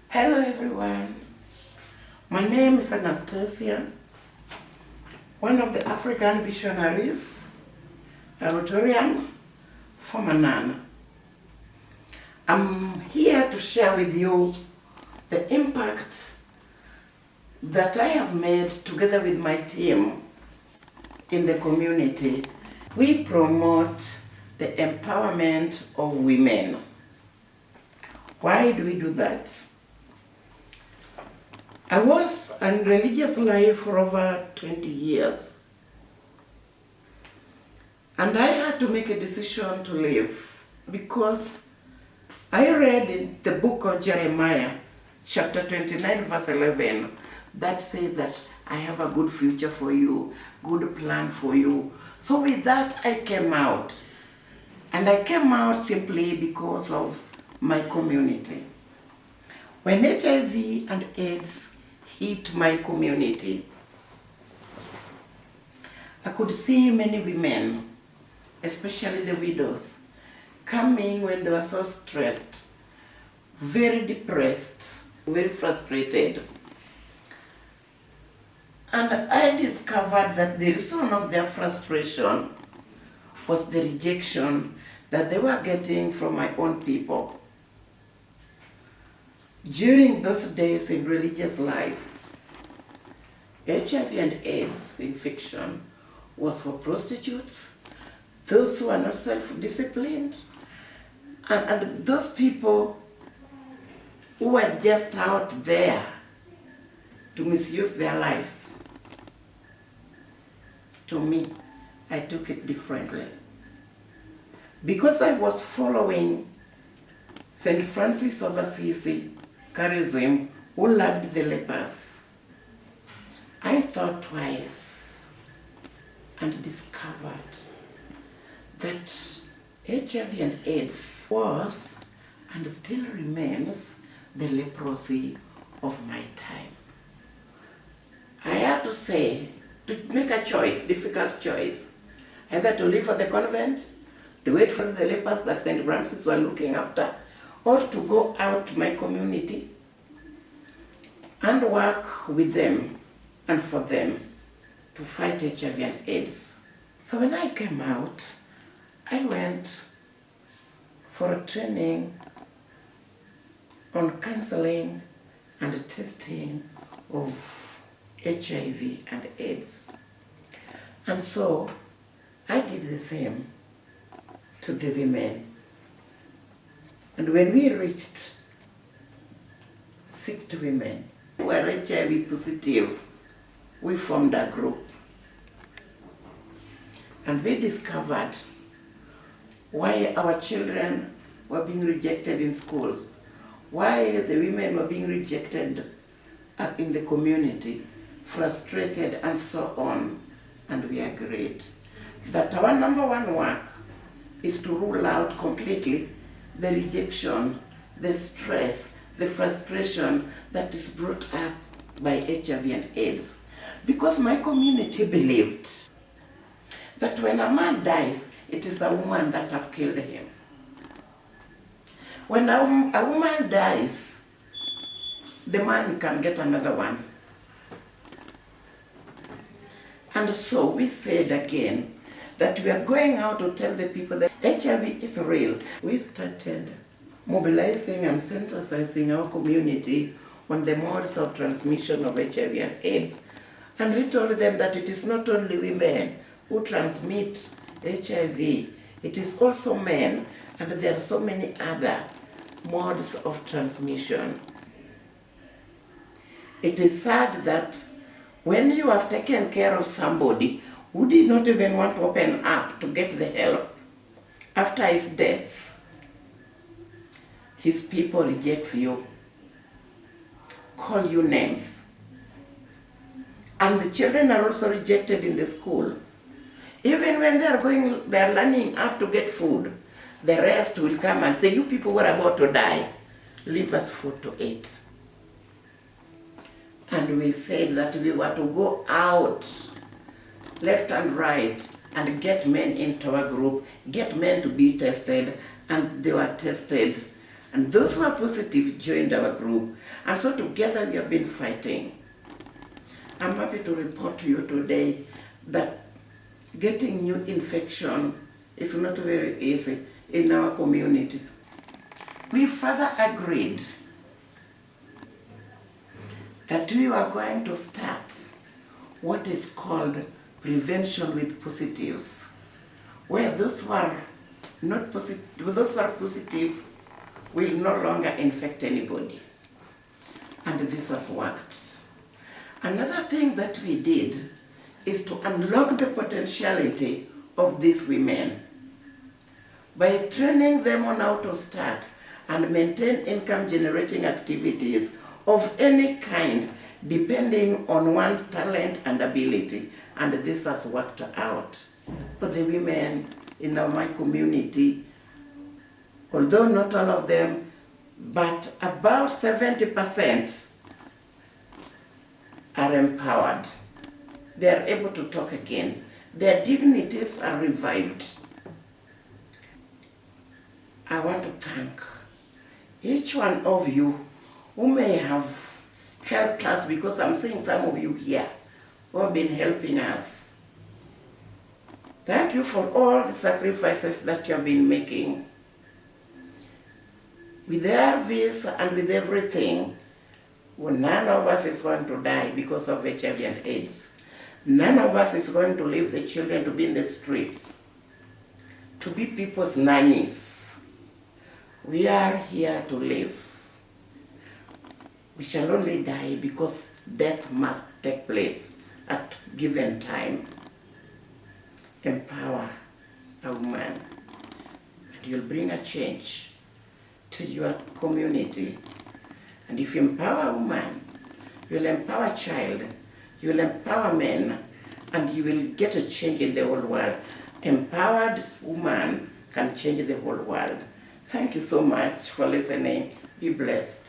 Hello everyone, my name is Anastasia, one of the African visionaries, a Rotarian, former nun. I'm here to share with you the impact that I have made together with my team in the community. We promote the empowerment of women. Why do we do that? I was in religious life for over 20 years. And I had to make a decision to leave because I read in the book of Jeremiah, chapter 29, verse 11, that says that I have a good future for you, good plan for you. So with that, I came out. And I came out simply because of my community. When HIV and AIDS hit my community, I could see many women, especially the widows, coming when they were so stressed, very depressed, very frustrated. And I discovered that the reason of their frustration was the rejection that they were getting from my own people. During those days in religious life, HIV and AIDS infection was for prostitutes, those who are not self-disciplined, and those people who were just out there to misuse their lives. To me, I took it differently. Because I was following St. Francis of Assisi charism, who loved the lepers, I thought twice and discovered that HIV and AIDS was and still remains the leprosy of my time. I had to say, to make a choice, difficult choice, either to live for the convent, to wait for the lepers that St. Francis were looking after, or to go out to my community and work with them and for them to fight HIV and AIDS. So when I came out, I went for a training on counseling and testing of HIV and AIDS. And so I did the same to the women. And when we reached 60 women who were HIV positive, we formed a group. And we discovered why our children were being rejected in schools, why the women were being rejected in the community, frustrated and so on. And we agreed that our number one work is to rule out completely the rejection, the stress, the frustration that is brought up by HIV and AIDS. Because my community believed that when a man dies, it is a woman that have killed him. When a woman dies, the man can get another one. And so we said again that we are going out to tell the people that HIV is real. We started mobilizing and sensitizing our community on the modes of transmission of HIV and AIDS. And we told them that it is not only women who transmit HIV, it is also men, and there are so many other modes of transmission. It is sad that when you have taken care of somebody who did not even want to open up to get the help, after his death, his people rejects you, call you names. And the children are also rejected in the school. Even when they are lining up to get food, the rest will come and say, you people were about to die, leave us food to eat. And we said that we were to go out left and right and get men into our group, get men to be tested, and they were tested. And those who are positive joined our group. And so together we have been fighting. I'm happy to report to you today that getting new infection is not very easy in our community. We further agreed that we are going to start what is called prevention with positives, where those who are not positive, those who are positive will no longer infect anybody. And this has worked. Another thing that we did is to unlock the potentiality of these women by training them on how to start and maintain income generating activities of any kind depending on one's talent and ability. And this has worked out for the women in my community, although not all of them, but about 70% are empowered. They are able to talk again. Their dignities are revived. I want to thank each one of you who may have helped us, because I'm seeing some of you here who have been helping us. Thank you for all the sacrifices that you have been making. With the RVs and with everything, well, none of us is going to die because of HIV and AIDS. None of us is going to leave the children to be in the streets, to be people's nannies. We are here to live. We shall only die because death must take place at given time. Empower a woman, and you'll bring a change to your community. And if you empower a woman, you'll empower a child, you'll empower men, and you will get a change in the whole world. Empowered woman can change the whole world. Thank you so much for listening. Be blessed.